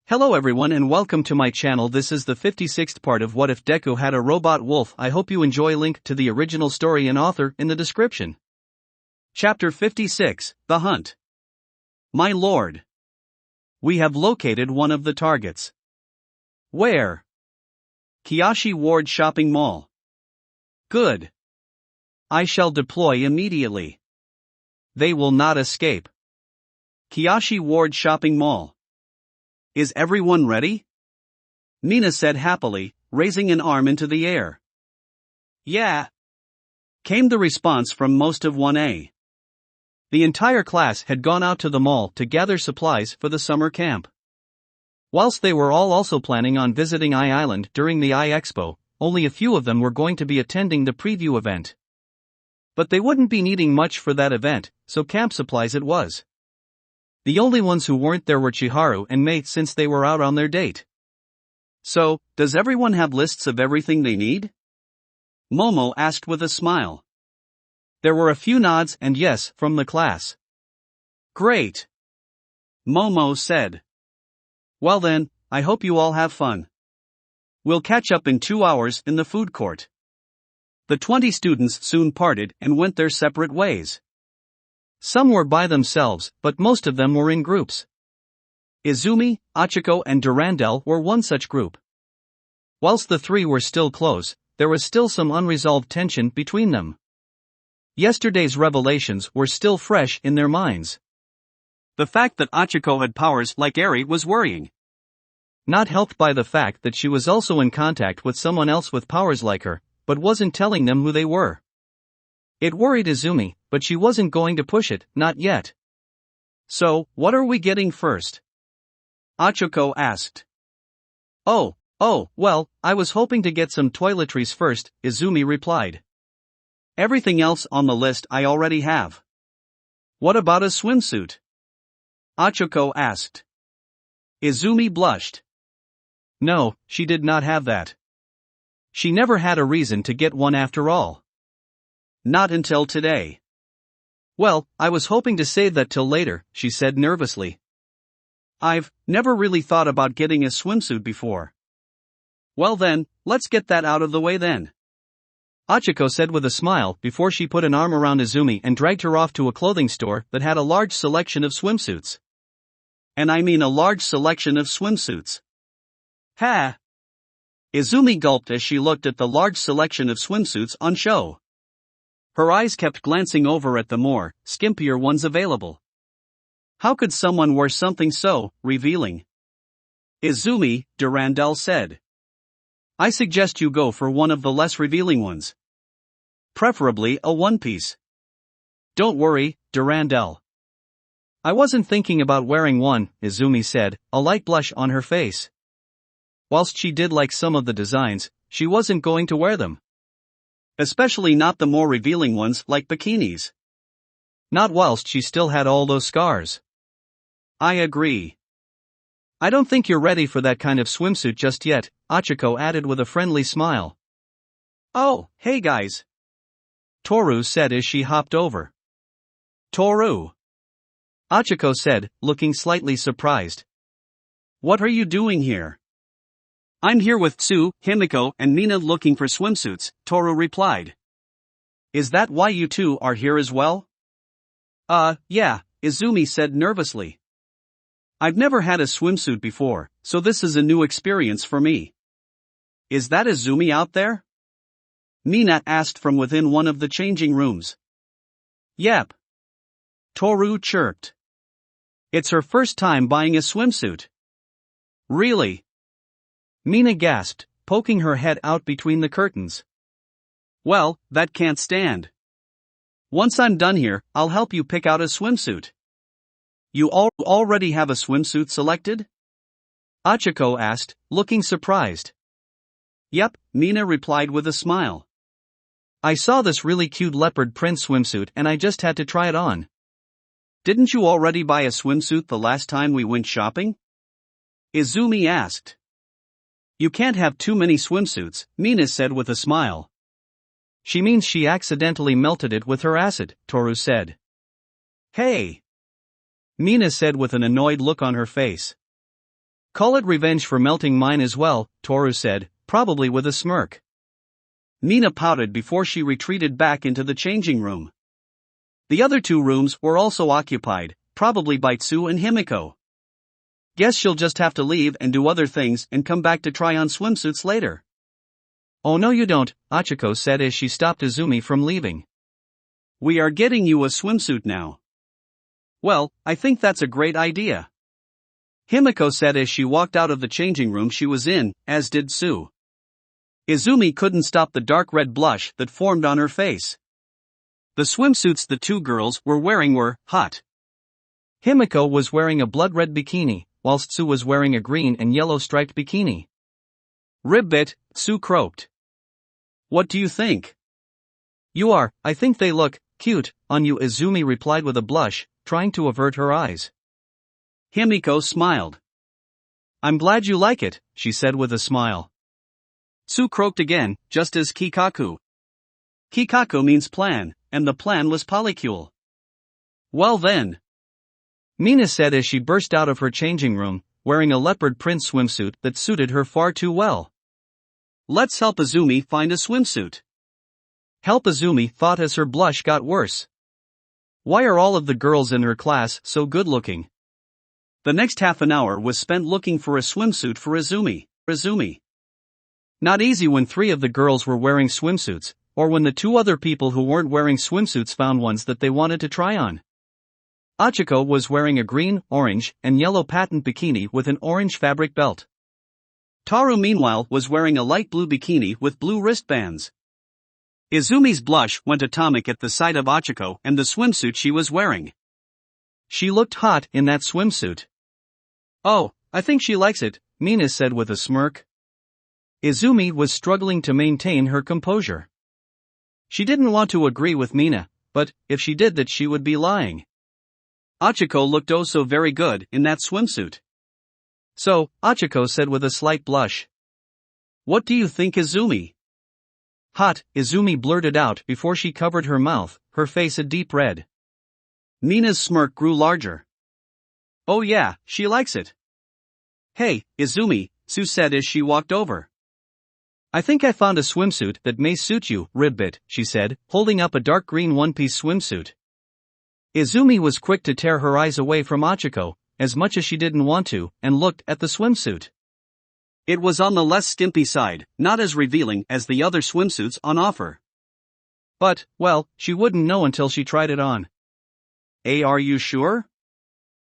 Hello everyone and welcome to my channel. This is the 56th part of What If Deku Had a Robot Wolf. I hope you enjoy. Link to the original story and author in the description. Chapter 56, The Hunt. My lord. We have located one of the targets. Where? Kiyoshi Ward Shopping Mall. Good. I shall deploy immediately. They will not escape. Kiyoshi Ward Shopping Mall. Is everyone ready? Mina said happily, raising an arm into the air. Yeah. Came the response from most of 1A. The entire class had gone out to the mall to gather supplies for the summer camp. Whilst they were all also planning on visiting I Island during the I Expo, only a few of them were going to be attending the preview event. But they wouldn't be needing much for that event, so camp supplies it was. The only ones who weren't there were Chiharu and Mei since they were out on their date. So, does everyone have lists of everything they need? Momo asked with a smile. There were a few nods and yes from the class. Great. Momo said. Well then, I hope you all have fun. We'll catch up in 2 hours in the food court. The 20 students soon parted and went their separate ways. Some were by themselves, but most of them were in groups. Izumi, Achiko and Durandal were one such group. Whilst the three were still close, there was still some unresolved tension between them. Yesterday's revelations were still fresh in their minds. The fact that Achiko had powers like Eri was worrying. Not helped by the fact that she was also in contact with someone else with powers like her, but wasn't telling them who they were. It worried Izumi, but she wasn't going to push it, not yet. So, what are we getting first? Achiko asked. Oh, well, I was hoping to get some toiletries first, Izumi replied. Everything else on the list I already have. What about a swimsuit? Achiko asked. Izumi blushed. No, she did not have that. She never had a reason to get one after all. Not until today. Well, I was hoping to save that till later, she said nervously. I've never really thought about getting a swimsuit before. Well then, let's get that out of the way then. Achiko said with a smile before she put an arm around Izumi and dragged her off to a clothing store that had a large selection of swimsuits. And I mean a large selection of swimsuits. Ha! Izumi gulped as she looked at the large selection of swimsuits on show. Her eyes kept glancing over at the more skimpier ones available. How could someone wear something so revealing? Izumi, Durandal said. I suggest you go for one of the less revealing ones. Preferably a one-piece. Don't worry, Durandal. I wasn't thinking about wearing one, Izumi said, a light blush on her face. Whilst she did like some of the designs, she wasn't going to wear them. Especially not the more revealing ones like bikinis. Not whilst she still had all those scars. I agree. I don't think you're ready for that kind of swimsuit just yet, Achiko added with a friendly smile. Oh, hey guys. Toru said as she hopped over. Toru. Achiko said, looking slightly surprised. What are you doing here? I'm here with Tsu, Himiko and Mina looking for swimsuits, Toru replied. Is that why you two are here as well? Yeah, Izumi said nervously. I've never had a swimsuit before, so this is a new experience for me. Is that Izumi out there? Mina asked from within one of the changing rooms. Yep. Toru chirped. It's her first time buying a swimsuit. Really? Mina gasped, poking her head out between the curtains. Well, that can't stand. Once I'm done here, I'll help you pick out a swimsuit. You already have a swimsuit selected? Achiko asked, looking surprised. Yep, Mina replied with a smile. I saw this really cute leopard print swimsuit and I just had to try it on. Didn't you already buy a swimsuit the last time we went shopping? Izumi asked. You can't have too many swimsuits, Mina said with a smile. She means she accidentally melted it with her acid, Toru said. Hey! Mina said with an annoyed look on her face. Call it revenge for melting mine as well, Toru said, probably with a smirk. Mina pouted before she retreated back into the changing room. The other two rooms were also occupied, probably by Tsu and Himiko. Guess she'll just have to leave and do other things and come back to try on swimsuits later. Oh no you don't, Achiko said as she stopped Izumi from leaving. We are getting you a swimsuit now. Well, I think that's a great idea. Himiko said as she walked out of the changing room she was in, as did Tsu. Izumi couldn't stop the dark red blush that formed on her face. The swimsuits the two girls were wearing were hot. Himiko was wearing a blood-red bikini, whilst Tsu was wearing a green and yellow striped bikini. Ribbit, Tsu croaked. What do you think? I think they look cute on you, Izumi replied with a blush, trying to avert her eyes. Himiko smiled. I'm glad you like it, she said with a smile. Tsu croaked again, just as Kikaku. Kikaku means plan, and the plan was polycule. Well then. Mina said as she burst out of her changing room, wearing a leopard print swimsuit that suited her far too well. Let's help Izumi find a swimsuit. Help Izumi thought as her blush got worse. Why are all of the girls in her class so good looking? The next half an hour was spent looking for a swimsuit for Izumi. Not easy when 3 of the girls were wearing swimsuits, or when the 2 other people who weren't wearing swimsuits found ones that they wanted to try on. Achiko was wearing a green, orange, and yellow patent bikini with an orange fabric belt. Toru meanwhile was wearing a light blue bikini with blue wristbands. Izumi's blush went atomic at the sight of Achiko and the swimsuit she was wearing. She looked hot in that swimsuit. Oh, I think she likes it, Mina said with a smirk. Izumi was struggling to maintain her composure. She didn't want to agree with Mina, but if she did that she would be lying. Achiko looked oh so very good in that swimsuit. So, Achiko said with a slight blush. What do you think, Izumi? Hot, Izumi blurted out before she covered her mouth, her face a deep red. Mina's smirk grew larger. Oh yeah, she likes it. Hey, Izumi, Tsu said as she walked over. I think I found a swimsuit that may suit you, Ribbit, she said, holding up a dark green one-piece swimsuit. Izumi was quick to tear her eyes away from Achiko, as much as she didn't want to, and looked at the swimsuit. It was on the less skimpy side, not as revealing as the other swimsuits on offer. But, well, she wouldn't know until she tried it on. Are you sure?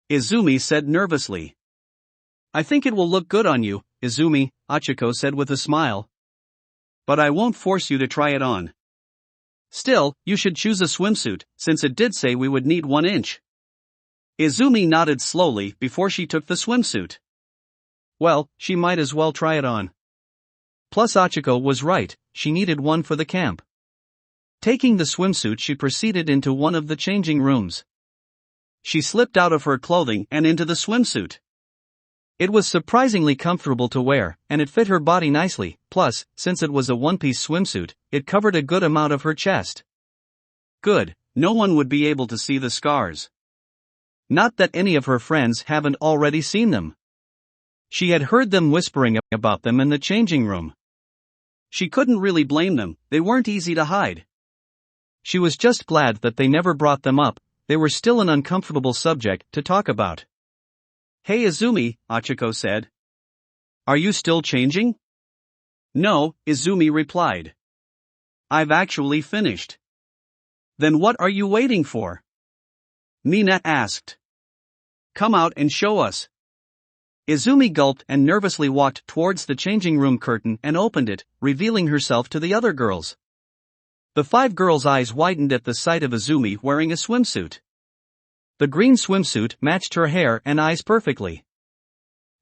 Izumi said nervously. I think it will look good on you, Izumi, Achiko said with a smile. But I won't force you to try it on. Still, you should choose a swimsuit, since it did say we would need 1 inch. Izumi nodded slowly before she took the swimsuit. Well, she might as well try it on. Plus Achiko was right, she needed one for the camp. Taking the swimsuit she proceeded into one of the changing rooms. She slipped out of her clothing and into the swimsuit. It was surprisingly comfortable to wear, and it fit her body nicely, plus, since it was a one-piece swimsuit, it covered a good amount of her chest. Good, no one would be able to see the scars. Not that any of her friends haven't already seen them. She had heard them whispering about them in the changing room. She couldn't really blame them, they weren't easy to hide. She was just glad that they never brought them up, they were still an uncomfortable subject to talk about. Hey Izumi, Achiko said. Are you still changing? No, Izumi replied. I've actually finished. Then what are you waiting for? Mina asked. Come out and show us. Izumi gulped and nervously walked towards the changing room curtain and opened it, revealing herself to the other girls. The 5 girls' eyes widened at the sight of Izumi wearing a swimsuit. The green swimsuit matched her hair and eyes perfectly.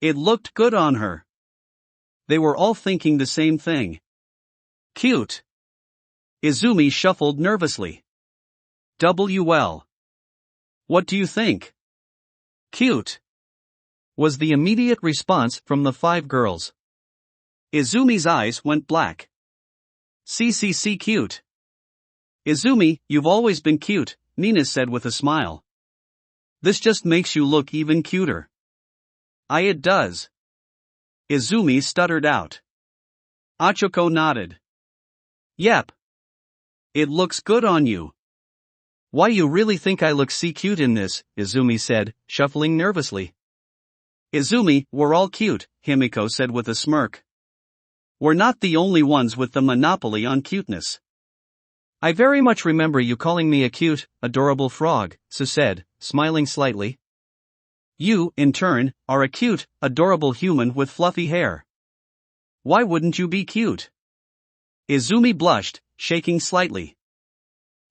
It looked good on her. They were all thinking the same thing. Cute. Izumi shuffled nervously. Well. What do you think? Cute. Was the immediate response from the 5 girls. Izumi's eyes went black. CCC cute. Izumi, you've always been cute, Nina said with a smile. This just makes you look even cuter. It does. Izumi stuttered out. Achiko nodded. Yep. It looks good on you. Why you really think I look so cute in this, Izumi said, shuffling nervously. Izumi, we're all cute, Himiko said with a smirk. We're not the only ones with the monopoly on cuteness. I very much remember you calling me a cute, adorable frog, Su said, smiling slightly. You, in turn, are a cute, adorable human with fluffy hair. Why wouldn't you be cute? Izumi blushed, shaking slightly.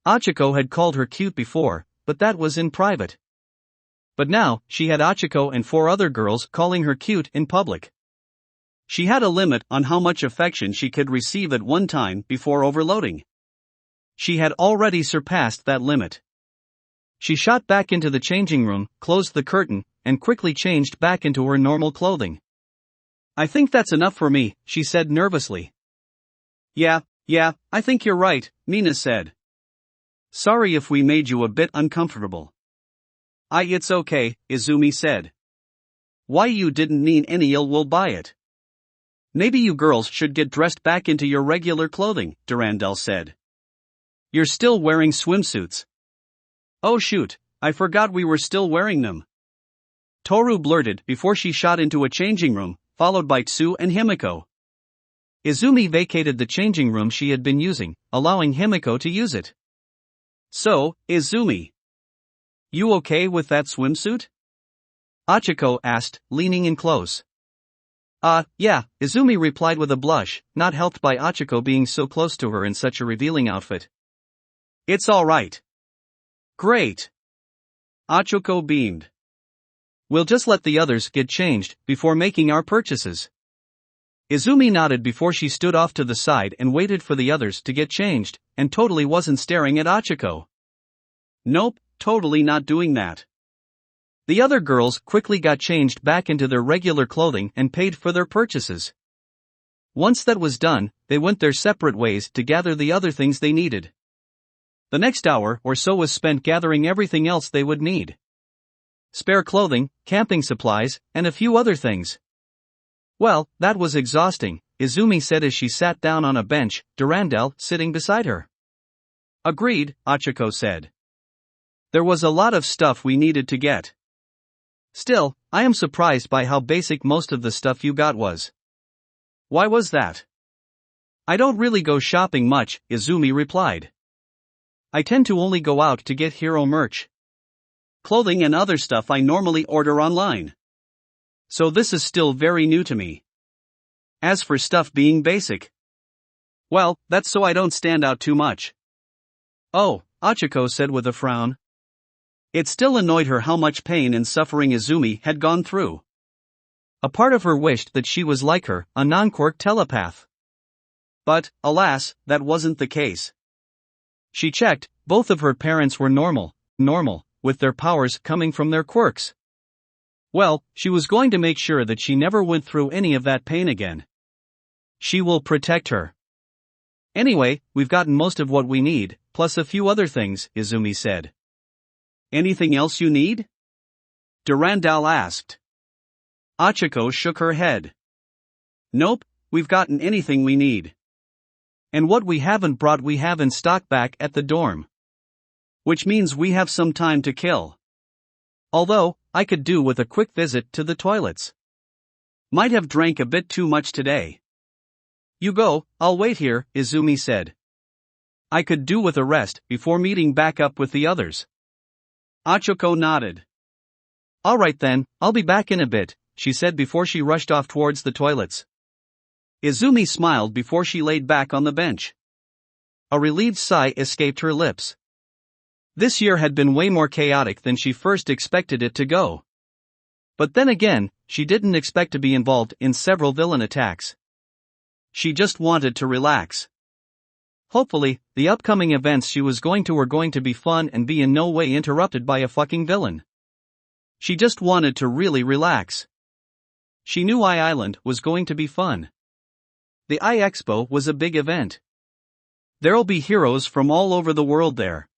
Achiko had called her cute before, but that was in private. But now, she had Achiko and 4 other girls calling her cute in public. She had a limit on how much affection she could receive at one time before overloading. She had already surpassed that limit. She shot back into the changing room, closed the curtain, and quickly changed back into her normal clothing. I think that's enough for me, she said nervously. Yeah, I think you're right, Mina said. Sorry if we made you a bit uncomfortable. It's okay, Izumi said. Why you didn't mean any ill will by it. Maybe you girls should get dressed back into your regular clothing, Durandal said. You're still wearing swimsuits. Oh shoot, I forgot we were still wearing them. Toru blurted before she shot into a changing room, followed by Tsu and Himiko. Izumi vacated the changing room she had been using, allowing Himiko to use it. So, Izumi, you okay with that swimsuit? Achiko asked, leaning in close. Yeah, Izumi replied with a blush, not helped by Achiko being so close to her in such a revealing outfit. It's alright. Great. Achiko beamed. We'll just let the others get changed before making our purchases. Izumi nodded before she stood off to the side and waited for the others to get changed, and totally wasn't staring at Achiko. Nope, totally not doing that. The other girls quickly got changed back into their regular clothing and paid for their purchases. Once that was done, they went their separate ways to gather the other things they needed. The next hour or so was spent gathering everything else they would need. Spare clothing, camping supplies, and a few other things. Well, that was exhausting, Izumi said as she sat down on a bench, Durandal sitting beside her. Agreed, Achiko said. There was a lot of stuff we needed to get. Still, I am surprised by how basic most of the stuff you got was. Why was that? I don't really go shopping much, Izumi replied. I tend to only go out to get hero merch. Clothing and other stuff I normally order online. So this is still very new to me. As for stuff being basic, well, that's so I don't stand out too much. Oh, Achiko said with a frown. It still annoyed her how much pain and suffering Izumi had gone through. A part of her wished that she was like her, a non-quirk telepath. But, alas, that wasn't the case. She checked, both of her parents were normal, with their powers coming from their quirks. Well, she was going to make sure that she never went through any of that pain again. She will protect her. Anyway, we've gotten most of what we need, plus a few other things, Izumi said. Anything else you need? Durandal asked. Achiko shook her head. Nope, we've gotten anything we need. And what we haven't brought we have in stock back at the dorm. Which means we have some time to kill. Although, I could do with a quick visit to the toilets. Might have drank a bit too much today. You go, I'll wait here, Izumi said. I could do with a rest before meeting back up with the others. Achiko nodded. Alright then, I'll be back in a bit, she said before she rushed off towards the toilets. Izumi smiled before she laid back on the bench. A relieved sigh escaped her lips. This year had been way more chaotic than she first expected it to go. But then again, she didn't expect to be involved in several villain attacks. She just wanted to relax. Hopefully, the upcoming events she was going to were going to be fun and be in no way interrupted by a fucking villain. She just wanted to really relax. She knew Island was going to be fun. The Expo was a big event. There'll be heroes from all over the world there.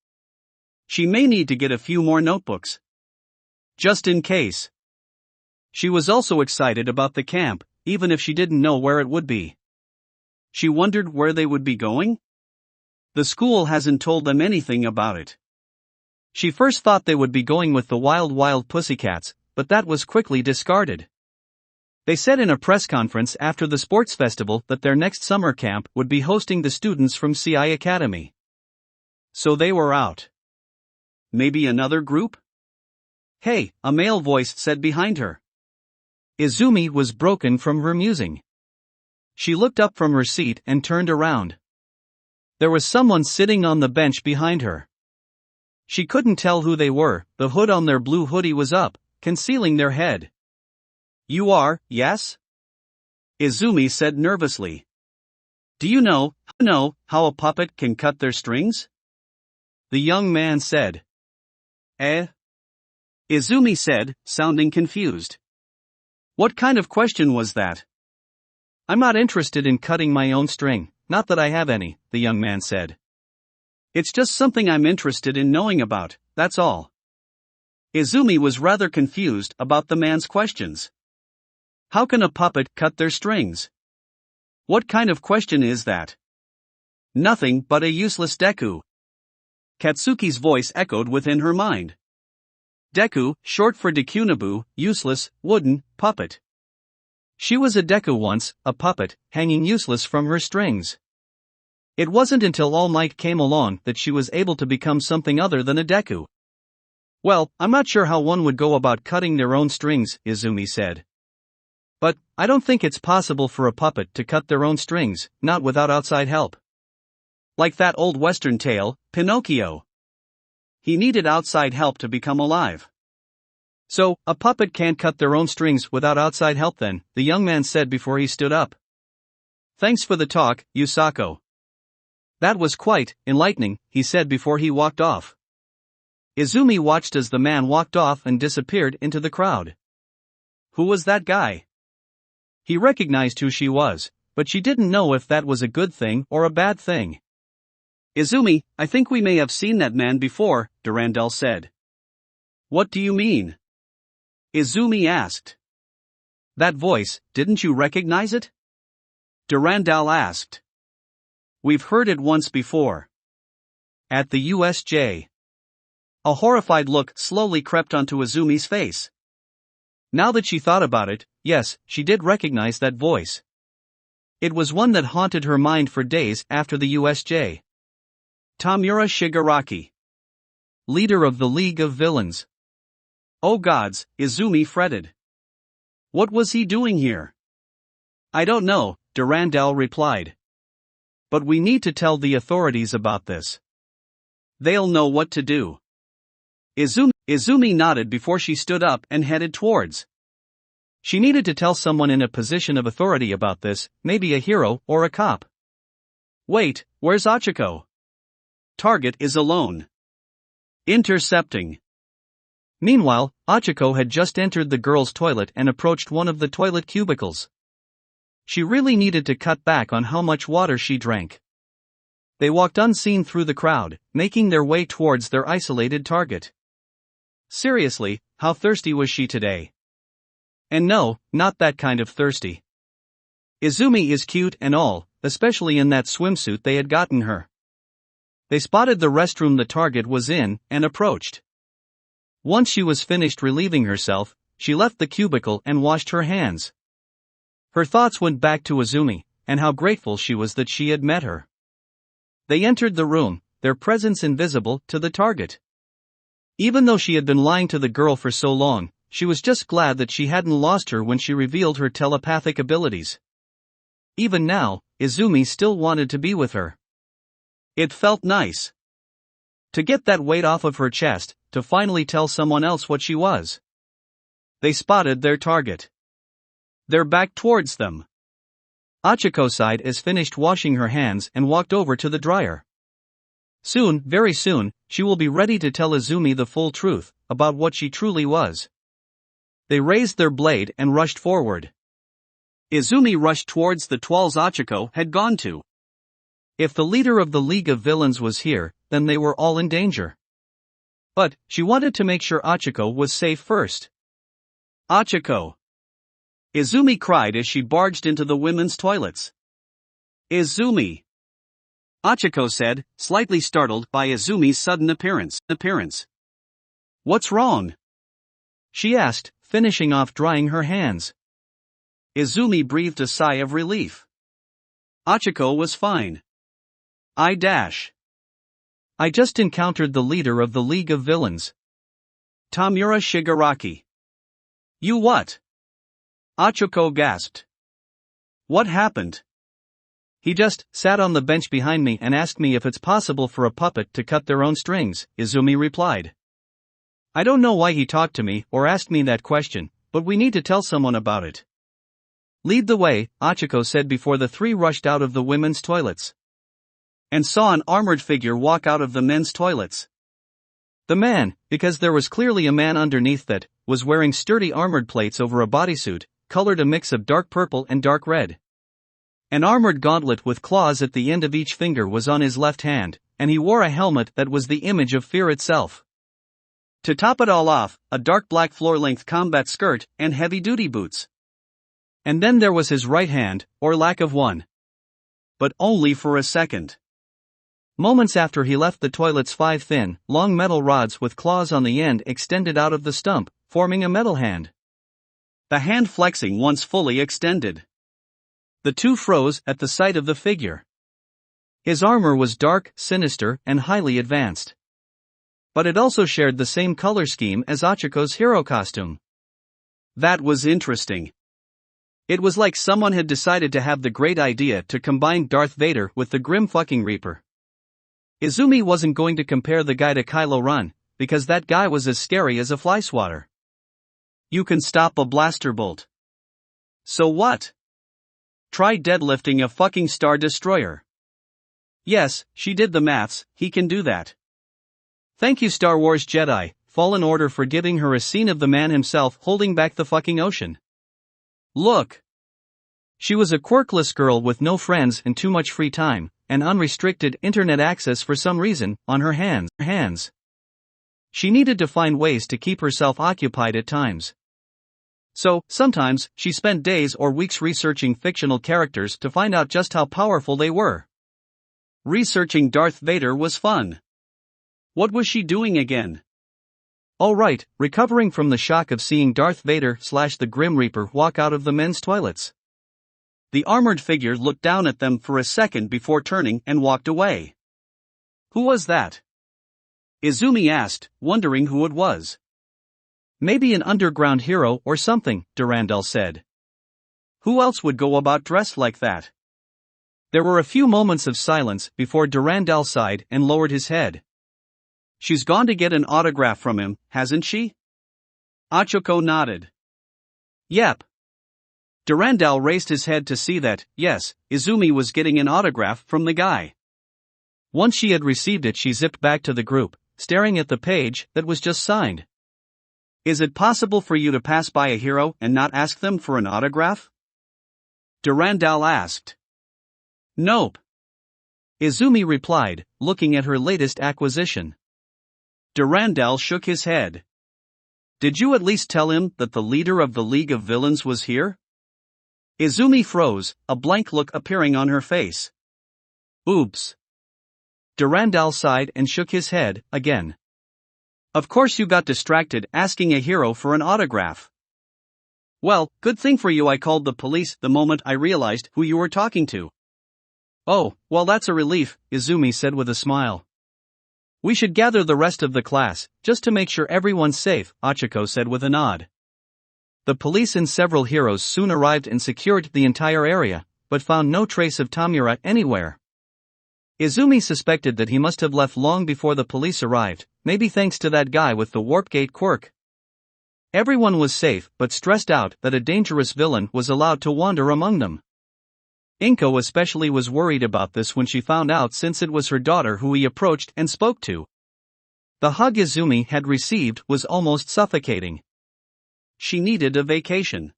She may need to get a few more notebooks. Just in case. She was also excited about the camp, even if she didn't know where it would be. She wondered where they would be going? The school hasn't told them anything about it. She first thought they would be going with the wild pussycats, but that was quickly discarded. They said in a press conference after the sports festival that their next summer camp would be hosting the students from CI Academy. So they were out. Maybe another group? Hey, a male voice said behind her. Izumi was broken from her musing. She looked up from her seat and turned around. There was someone sitting on the bench behind her. She couldn't tell who they were. The hood on their blue hoodie was up, concealing their head. You are, yes? Izumi said nervously. Do you know how a puppet can cut their strings? The young man said. Izumi said, sounding confused. What kind of question was that? I'm not interested in cutting my own string, not that I have any, the young man said. It's just something I'm interested in knowing about, that's all. Izumi was rather confused about the man's questions. How can a puppet cut their strings? What kind of question is that? Nothing but a useless Deku. Katsuki's voice echoed within her mind. Deku, short for Dekunabu, useless, wooden, puppet. She was a Deku once, a puppet, hanging useless from her strings. It wasn't until All Might came along that she was able to become something other than a Deku. Well, I'm not sure how one would go about cutting their own strings, Izumi said. But, I don't think it's possible for a puppet to cut their own strings, not without outside help. Like that old Western tale, Pinocchio. He needed outside help to become alive. So, a puppet can't cut their own strings without outside help then, the young man said before he stood up. Thanks for the talk, Yusako. That was quite enlightening, he said before he walked off. Izumi watched as the man walked off and disappeared into the crowd. Who was that guy? He recognized who she was, but she didn't know if that was a good thing or a bad thing. Izumi, I think we may have seen that man before, Durandal said. What do you mean? Izumi asked. That voice, didn't you recognize it? Durandal asked. We've heard it once before. At the USJ. A horrified look slowly crept onto Izumi's face. Now that she thought about it, yes, she did recognize that voice. It was one that haunted her mind for days after the USJ. Tamura Shigaraki. Leader of the League of Villains. Oh gods, Izumi fretted. What was he doing here? I don't know, Durandal replied. But we need to tell the authorities about this. They'll know what to do. Izumi nodded before she stood up and headed towards. She needed to tell someone in a position of authority about this, maybe a hero or a cop. Wait, where's Achiko? Target is alone. Intercepting. Meanwhile, Achiko had just entered the girls' toilet and approached one of the toilet cubicles. She really needed to cut back on how much water she drank. They walked unseen through the crowd, making their way towards their isolated target. Seriously, how thirsty was she today? And no, not that kind of thirsty. Izumi is cute and all, especially in that swimsuit they had gotten her. They spotted the restroom the target was in, and approached. Once she was finished relieving herself, she left the cubicle and washed her hands. Her thoughts went back to Izumi, and how grateful she was that she had met her. They entered the room, their presence invisible to the target. Even though she had been lying to the girl for so long, she was just glad that she hadn't lost her when she revealed her telepathic abilities. Even now, Izumi still wanted to be with her. It felt nice. To get that weight off of her chest, to finally tell someone else what she was. They spotted their target. They're back towards them. Achiko sighed as finished washing her hands and walked over to the dryer. Soon, very soon, she will be ready to tell Izumi the full truth, about what she truly was. They raised their blade and rushed forward. Izumi rushed towards the toiles Achiko had gone to. If the leader of the League of Villains was here, then they were all in danger. But, she wanted to make sure Achiko was safe first. Achiko. Izumi cried as she barged into the women's toilets. Izumi! Achiko said, slightly startled by Izumi's sudden appearance. What's wrong? She asked, finishing off drying her hands. Izumi breathed a sigh of relief. Achiko was fine. I just encountered the leader of the League of Villains. Tamura Shigaraki. You what? Achiko gasped. What happened? He just sat on the bench behind me and asked me if it's possible for a puppet to cut their own strings, Izumi replied. I don't know why he talked to me or asked me that question, but we need to tell someone about it. Lead the way, Achiko said before the three rushed out of the women's toilets. And saw an armored figure walk out of the men's toilets. The man, because there was clearly a man underneath that, was wearing sturdy armored plates over a bodysuit, colored a mix of dark purple and dark red. An armored gauntlet with claws at the end of each finger was on his left hand, and he wore a helmet that was the image of fear itself. To top it all off, a dark black floor-length combat skirt and heavy-duty boots. And then there was his right hand, or lack of one. But only for a second. Moments after he left the toilets, 5 thin, long metal rods with claws on the end extended out of the stump, forming a metal hand. The hand flexing once fully extended. The two froze at the sight of the figure. His armor was dark, sinister, and highly advanced. But it also shared the same color scheme as Achiko's hero costume. That was interesting. It was like someone had decided to have the great idea to combine Darth Vader with the Grim fucking Reaper. Izumi wasn't going to compare the guy to Kylo Ren, because that guy was as scary as a fly swatter. You can stop a blaster bolt. So what? Try deadlifting a fucking Star Destroyer. Yes, she did the maths, he can do that. Thank you Star Wars Jedi, Fallen Order, for giving her a scene of the man himself holding back the fucking ocean. Look. She was a quirkless girl with no friends and too much free time, and unrestricted internet access for some reason, on her hands. She needed to find ways to keep herself occupied at times. So, sometimes, she spent days or weeks researching fictional characters to find out just how powerful they were. Researching Darth Vader was fun. What was she doing again? Oh right, recovering from the shock of seeing Darth Vader / the Grim Reaper walk out of the men's toilets. The armored figure looked down at them for a second before turning and walked away. Who was that? Izumi asked, wondering who it was. Maybe an underground hero or something, Durandal said. Who else would go about dressed like that? There were a few moments of silence before Durandal sighed and lowered his head. She's gone to get an autograph from him, hasn't she? Achiko nodded. Yep. Durandal raised his head to see that, yes, Izumi was getting an autograph from the guy. Once she had received it, she zipped back to the group, staring at the page that was just signed. Is it possible for you to pass by a hero and not ask them for an autograph? Durandal asked. Nope. Izumi replied, looking at her latest acquisition. Durandal shook his head. Did you at least tell him that the leader of the League of Villains was here? Izumi froze, a blank look appearing on her face. Oops. Durandal sighed and shook his head, again. Of course you got distracted asking a hero for an autograph. Well, good thing for you I called the police the moment I realized who you were talking to. Oh, well that's a relief, Izumi said with a smile. We should gather the rest of the class, just to make sure everyone's safe, Achiko said with a nod. The police and several heroes soon arrived and secured the entire area, but found no trace of Tamura anywhere. Izumi suspected that he must have left long before the police arrived, maybe thanks to that guy with the warp gate quirk. Everyone was safe but stressed out that a dangerous villain was allowed to wander among them. Inko especially was worried about this when she found out, since it was her daughter who he approached and spoke to. The hug Izumi had received was almost suffocating. She needed a vacation.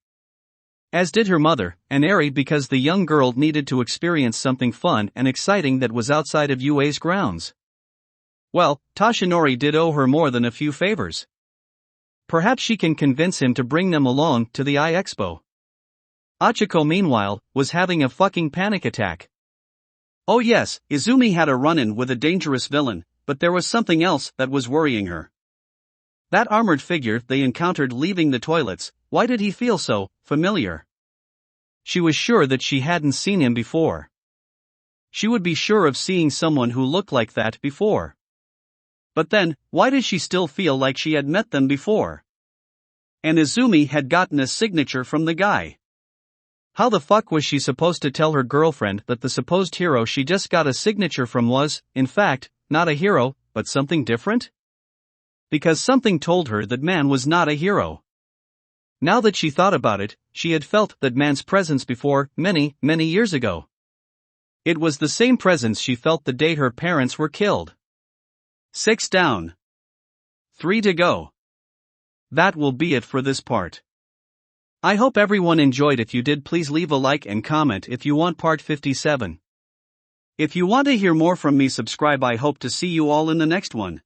As did her mother, and Eri, because the young girl needed to experience something fun and exciting that was outside of UA's grounds. Well, Toshinori did owe her more than a few favors. Perhaps she can convince him to bring them along to the Expo. Achiko meanwhile, was having a fucking panic attack. Oh yes, Izumi had a run-in with a dangerous villain, but there was something else that was worrying her. That armored figure they encountered leaving the toilets, why did he feel so familiar? She was sure that she hadn't seen him before. She would be sure of seeing someone who looked like that before. But then, why did she still feel like she had met them before? And Izumi had gotten a signature from the guy. How the fuck was she supposed to tell her girlfriend that the supposed hero she just got a signature from was, in fact, not a hero, but something different? Because something told her that man was not a hero. Now that she thought about it, she had felt that man's presence before, many years ago. It was the same presence she felt the day her parents were killed. 6 down. 3 to go. That will be it for this part. I hope everyone enjoyed. If you did, please leave a like and comment if you want part 57. If you want to hear more from me, subscribe. I hope to see you all in the next one.